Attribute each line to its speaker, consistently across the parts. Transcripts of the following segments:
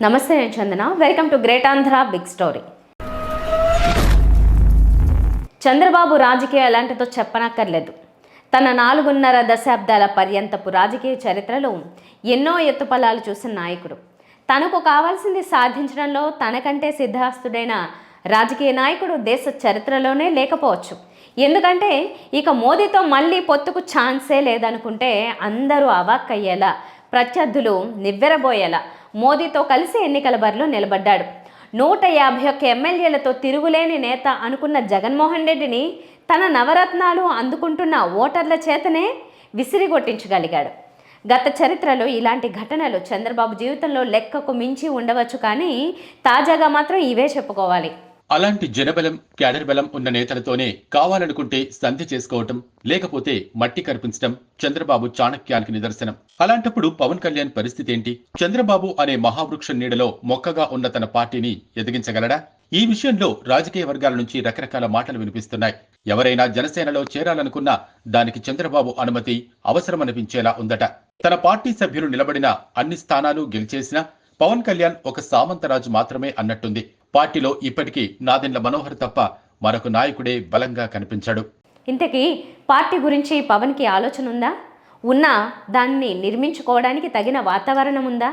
Speaker 1: నమస్తే, నేను Chandana. Welcome to great Andhra big story. Chandrababu రాజకీయం ఎలాంటిదో చెప్పనక్కర్లేదు. తన 4.5 దశాబ్దాల పర్యంతపు రాజకీయ చరిత్రలో ఎన్నో ఎత్తుపల్లాలు చూసిన నాయకుడు. తనకు కావాల్సింది సాధించడంలో తనకంటే సిద్ధాస్తుడైన రాజకీయ నాయకుడు దేశ చరిత్రలోనే లేకపోవచ్చు. ఎందుకంటే ఇక మోదీతో మళ్ళీ పొత్తుకు ఛాన్సే లేదనుకుంటే అందరూ అవాక్కయ్యేలా, ప్రత్యర్థులు నివ్వెరబోయేలా మోదీతో కలిసి ఎన్నికల బరిలో నిలబడ్డాడు. 151 ఎమ్మెల్యేలతో తిరుగులేని నేత అనుకున్న జగన్మోహన్ రెడ్డిని తన నవరత్నాలు అందుకుంటున్న ఓటర్ల చేతనే విసిరిగొట్టించగలిగాడు. గత చరిత్రలో ఇలాంటి ఘటనలు చంద్రబాబు జీవితంలో లెక్కకు మించి ఉండవచ్చు, కానీ తాజాగా మాత్రం ఇవే చెప్పుకోవాలి.
Speaker 2: అలాంటి జనబలం, క్యాడర్ బలం ఉన్న నేతలతోనే కావాలనుకుంటే సంధి చేసుకోవటం, లేకపోతే మట్టి కనిపించడం చంద్రబాబు చాణక్యానికి నిదర్శనం. అలాంటప్పుడు పవన్ కళ్యాణ్ పరిస్థితి ఏంటి? చంద్రబాబు అనే మహావృక్షం నీడలో మొక్కగా ఉన్న తన పార్టీని ఎదిగించగలడా? ఈ విషయంలో రాజకీయ వర్గాల నుంచి రకరకాల మాటలు వినిపిస్తున్నాయి. ఎవరైనా జనసేనలో చేరాలనుకున్నా దానికి చంద్రబాబు అనుమతి అవసరమనిపించేలా ఉందట. తన పార్టీ సభ్యులు నిలబడిన అన్ని స్థానాలు గెలిచేసినా పవన్ కళ్యాణ్ ఒక సామంతరాజు మాత్రమే అన్నట్టుంది. పార్టీలో ఇప్పటికీ నాదెండ్ల మనోహర్ తప్ప మరొక నాయకుడే బలంగా కనిపించాడు.
Speaker 1: ఇంతకీ పార్టీ గురించి పవన్కి ఆలోచన ఉందా? ఉన్నా దాన్ని నిర్మించుకోవడానికి తగిన వాతావరణం ఉందా?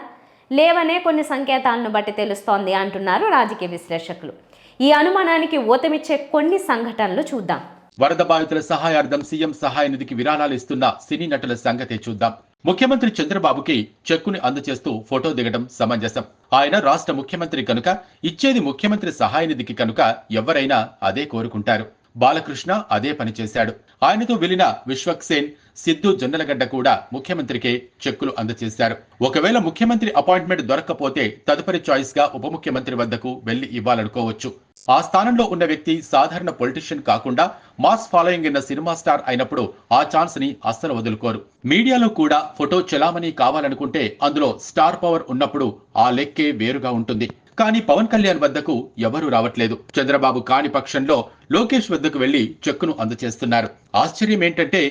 Speaker 1: లేవనే కొన్ని సంకేతాలను బట్టి తెలుస్తోంది అంటున్నారు రాజకీయ విశ్లేషకులు. ఈ అనుమానానికి ఊతమిచ్చే కొన్ని సంఘటనలు చూద్దాం.
Speaker 2: వరద బాధితుల సహాయార్థం సీఎం సహాయ నిధికి విరాళాలు ఇస్తున్న సినీ నటుల సంగతే చూద్దాం. ముఖ్యమంత్రి చంద్రబాబుకి చెక్కుని అందజేస్తూ ఫోటో దిగడం సమంజసం. ఆయన రాష్ట్ర ముఖ్యమంత్రి కనుక ఇచ్చేది ముఖ్యమంత్రి సహాయ నిధికి కనుక ఎవరైనా అదే కోరుకుంటారు. బాలకృష్ణ అదే పని చేశాడు. ఆయనతో వెళ్లిన విశ్వక్సేన్, సిద్ధు జొన్నలగడ్డ కూడా ముఖ్యమంత్రికే చెక్కులు అందజేశారు. ఒకవేళ ముఖ్యమంత్రి అపాయింట్మెంట్ దొరక్కపోతే తదుపరి చాయిస్ గా ఉప ముఖ్యమంత్రి వద్దకు వెళ్లి ఇవ్వాలనుకోవచ్చు. ఆ స్థానంలో ఉన్న వ్యక్తి సాధారణ పొలిటీషియన్ కాకుండా మాస్ ఫాలోయింగ్ ఉన్న సినిమా స్టార్ అయినప్పుడు ఆ ఛాన్స్ ని అస్సలు వదులుకోరు. మీడియాలో కూడా ఫోటో చెలామణి కావాలనుకుంటే అందులో స్టార్ పవర్ ఉన్నప్పుడు ఆ లెక్కే వేరుగా ఉంటుంది. కానీ పవన్ కళ్యాణ్ వద్దకు ఎవరూ రావట్లేదు. చంద్రబాబు కాని పక్షంలో లోకేష్ వద్దకు వెళ్లి చెక్కును అందజేస్తున్నారు. ఆశ్చర్యం ఏంటంటే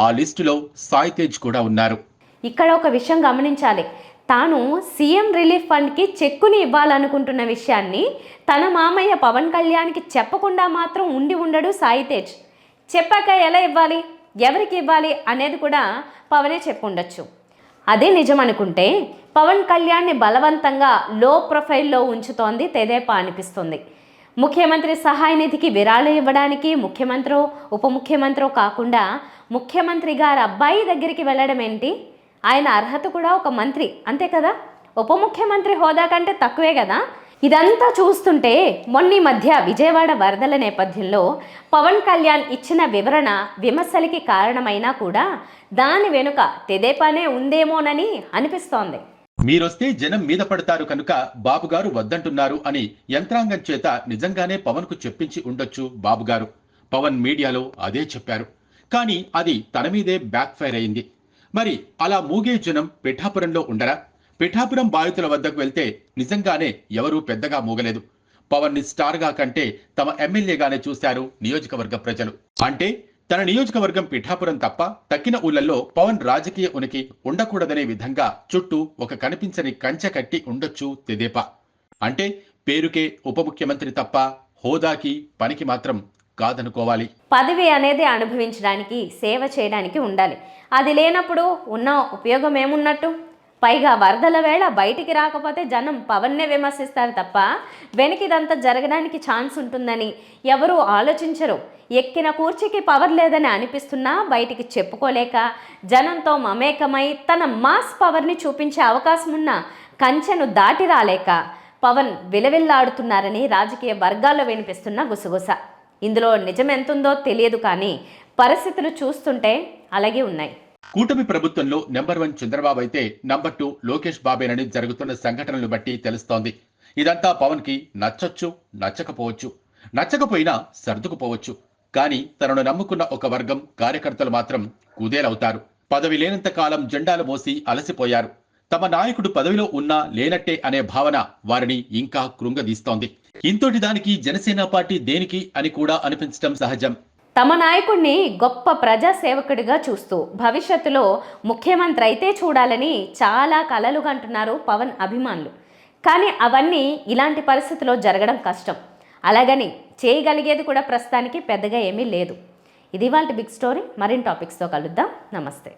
Speaker 2: ఆ లిస్టులో సాయి తేజ్ కూడా ఉన్నారు.
Speaker 1: ఇక్కడ ఒక విషయం గమనించాలి. తాను సీఎం రిలీఫ్ ఫండ్కి చెక్కుని ఇవ్వాలనుకుంటున్న విషయాన్ని తన మామయ్య పవన్ కళ్యాణ్కి చెప్పకుండా మాత్రం ఉండడు సాయి తేజ్. చెప్పాక ఎలా ఇవ్వాలి, ఎవరికి ఇవ్వాలి అనేది కూడా పవనే చెప్పుండొచ్చు. అదే నిజం అనుకుంటే పవన్ కళ్యాణ్ని బలవంతంగా లో ప్రొఫైల్లో ఉంచుతోంది తెదేపా అనిపిస్తుంది. ముఖ్యమంత్రి సహాయ నిధికి విరాళం ఇవ్వడానికి ముఖ్యమంత్రో ఉప ముఖ్యమంత్రో కాకుండా ముఖ్యమంత్రి గారి అబ్బాయి దగ్గరికి వెళ్ళడం ఏంటి? ఆయన అర్హత కూడా ఒక మంత్రి, అంతే కదా? ఉప ముఖ్యమంత్రి హోదా కంటే తక్కువే కదా? ఇదంతా చూస్తుంటే మొన్న మధ్య విజయవాడ వరదల నేపథ్యంలో పవన్ కళ్యాణ్ ఇచ్చిన వివరణ విమర్శలకి కారణమైనా కూడా దాని వెనుక తెదేపానే ఉందేమోనని అనిపిస్తోంది.
Speaker 2: మీరొస్తే జనం మీద పడతారు కనుక బాబుగారు వద్దంటున్నారు అని యంత్రాంగం చేత నిజంగానే పవన్ కు చెప్పించి ఉండొచ్చు బాబుగారు. పవన్ మీడియాలో అదే చెప్పారు. కానీ అది తన మీదే బ్యాక్ ఫైర్ అయింది. మరి అలా మూగే జనం పిఠాపురంలో ఉండరా? పిఠాపురం బాధితుల వద్దకు వెళ్తే నిజంగానే ఎవరూ పెద్దగా మూగలేదు. పవన్ ని స్టార్ గా కంటే తమ ఎమ్మెల్యేగానే చూశారు నియోజకవర్గ ప్రజలు. అంటే తన నియోజకవర్గం పిఠాపురం తప్ప తక్కిన ఊళ్ళల్లో పవన్ రాజకీయ ఉనికి ఉండకూడదనే విధంగా చుట్టూ ఒక కనిపించని కంచె కట్టి ఉండొచ్చు తెదేపా. అంటే పేరుకే ఉప ముఖ్యమంత్రి తప్ప హోదాకి పనికి మాత్రం కాదనుకోవాలి.
Speaker 1: పదవి అనేది అనుభవించడానికి, సేవ చేయడానికి ఉండాలి. అది లేనప్పుడు ఉన్న ఉపయోగం ఏమున్నట్టు? పైగా వరదల వేళ బయటికి రాకపోతే జనం పవన్నే విమర్శిస్తారు తప్ప వెనకిదంతా జరగడానికి ఛాన్స్ ఉంటుందని ఎవరూ ఆలోచించరు. ఎక్కిన కూర్చికి పవర్ లేదని అనిపిస్తున్నా బయటికి చెప్పుకోలేక జనంతో మమేకమై తన మాస్ పవర్ని చూపించే అవకాశం ఉన్న కంచెను దాటి రాలేక పవన్ విలవిల్లాడుతున్నారని రాజకీయ వర్గాల్లో వినిపిస్తున్న గుసగుస. ఇందులో నిజం ఎంతుందో తెలియదు, కానీ పరిస్థితులు చూస్తుంటే అలాగే ఉన్నాయి.
Speaker 2: కూటమి ప్రభుత్వంలో నెంబర్ 1 చంద్రబాబు అయితే నెంబర్ 2 లోకేష్ బాబేనని జరుగుతున్న సంఘటనలు బట్టి తెలుస్తోంది. ఇదంతా పవన్ కి నచ్చొచ్చు, నచ్చకపోవచ్చు. నచ్చకపోయినా సర్దుకుపోవచ్చు. కానీ తనను నమ్ముకున్న ఒక వర్గం కార్యకర్తలు మాత్రం కుదేలవుతారు. పదవి లేనంత కాలం జెండాలు మోసి అలసిపోయారు. తమ నాయకుడు పదవిలో ఉన్నా లేనట్టే అనే భావన వారిని ఇంకా కృంగదీస్తోంది. ఇంతటి దానికి జనసేన పార్టీ దేనికి అని కూడా అనిపించడం సహజం.
Speaker 1: తమ నాయకుడిని గొప్ప ప్రజాసేవకుడిగా చూస్తూ భవిష్యత్తులో ముఖ్యమంత్రి అయితే చూడాలని చాలా కలలు కంటున్నారు పవన్ అభిమానులు. కానీ అవన్నీ ఇలాంటి పరిస్థితిలో జరగడం కష్టం. అలాగని చేయగలిగేది కూడా ప్రస్తుతానికి పెద్దగా ఏమీ లేదు. ఇది వాళ్ళ బిగ్ స్టోరీ. మరిన్ని టాపిక్స్తో కలుద్దాం. నమస్తే.